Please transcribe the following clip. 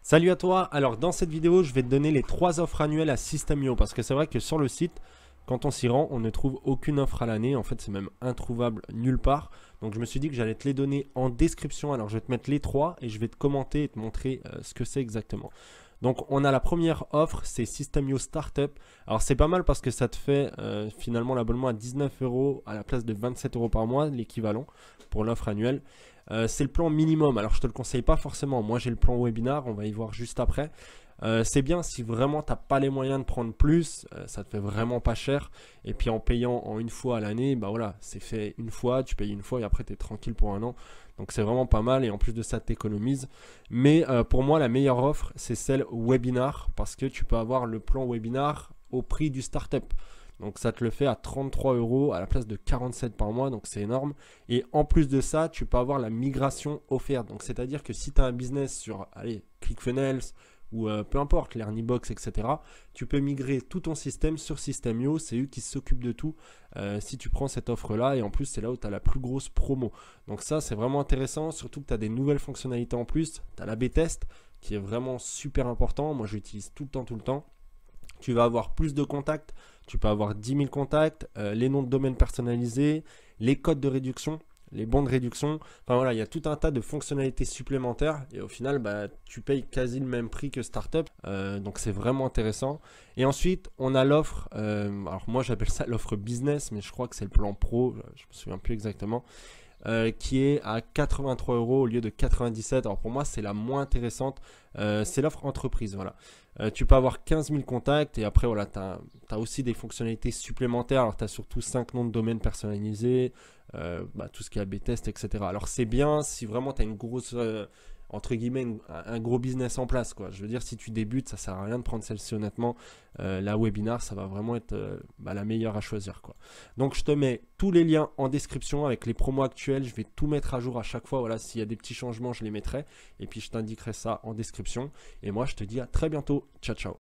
Salut à toi, alors dans cette vidéo je vais te donner les 3 offres annuelles à System.io parce que c'est vrai que sur le site, quand on s'y rend, on ne trouve aucune offre à l'année, en fait c'est même introuvable nulle part. Donc je me suis dit que j'allais te les donner en description, alors je vais te mettre les 3 et je vais te commenter et te montrer ce que c'est exactement. Donc on a la première offre, c'est System.io Startup. Alors c'est pas mal parce que ça te fait finalement l'abonnement à 19 euros à la place de 27 euros par mois, l'équivalent pour l'offre annuelle. C'est le plan minimum, alors je te le conseille pas forcément, moi j'ai le plan webinar, on va y voir juste après. C'est bien si vraiment tu n'as pas les moyens de prendre plus, ça te fait vraiment pas cher. Et puis en payant en une fois à l'année, bah voilà, c'est fait une fois, tu payes une fois et après tu es tranquille pour un an. Donc c'est vraiment pas mal et en plus de ça tu économises. Mais pour moi la meilleure offre c'est celle webinar parce que tu peux avoir le plan webinar au prix du startup. Donc ça te le fait à 33 euros à la place de 47 par mois, donc c'est énorme. Et en plus de ça, tu peux avoir la migration offerte. Donc c'est-à-dire que si tu as un business sur ClickFunnels ou peu importe, l'Earnybox, etc., tu peux migrer tout ton système sur System.io. C'est eux qui s'occupent de tout si tu prends cette offre-là. Et en plus, c'est là où tu as la plus grosse promo. Donc ça, c'est vraiment intéressant, surtout que tu as des nouvelles fonctionnalités en plus. Tu as l'A/B test qui est vraiment super important. Moi, j'utilise tout le temps. Tu vas avoir plus de contacts, tu peux avoir 10 000 contacts, les noms de domaine personnalisés, les codes de réduction, les bons de réduction. Enfin voilà, il y a tout un tas de fonctionnalités supplémentaires et au final, bah, tu payes quasi le même prix que Startup. Donc c'est vraiment intéressant. Et ensuite, on a l'offre, alors moi j'appelle ça l'offre business, mais je crois que c'est le plan pro, je me souviens plus exactement. Qui est à 83 euros au lieu de 97. Alors pour moi, c'est la moins intéressante. C'est l'offre entreprise. Voilà. Tu peux avoir 15 000 contacts et après, voilà, tu as aussi des fonctionnalités supplémentaires. Alors, tu as surtout 5 noms de domaine personnalisés, tout ce qui est A/B test, etc. Alors, c'est bien si vraiment tu as une grosse, entre guillemets, un gros business en place, quoi. Je veux dire, si tu débutes, ça sert à rien de prendre celle-ci, honnêtement. La webinar, ça va vraiment être la meilleure à choisir, quoi. Donc, je te mets tous les liens en description avec les promos actuels. Je vais tout mettre à jour à chaque fois. Voilà, s'il y a des petits changements, je les mettrai. Et puis, je t'indiquerai ça en description. Et moi, je te dis à très bientôt. Ciao, ciao.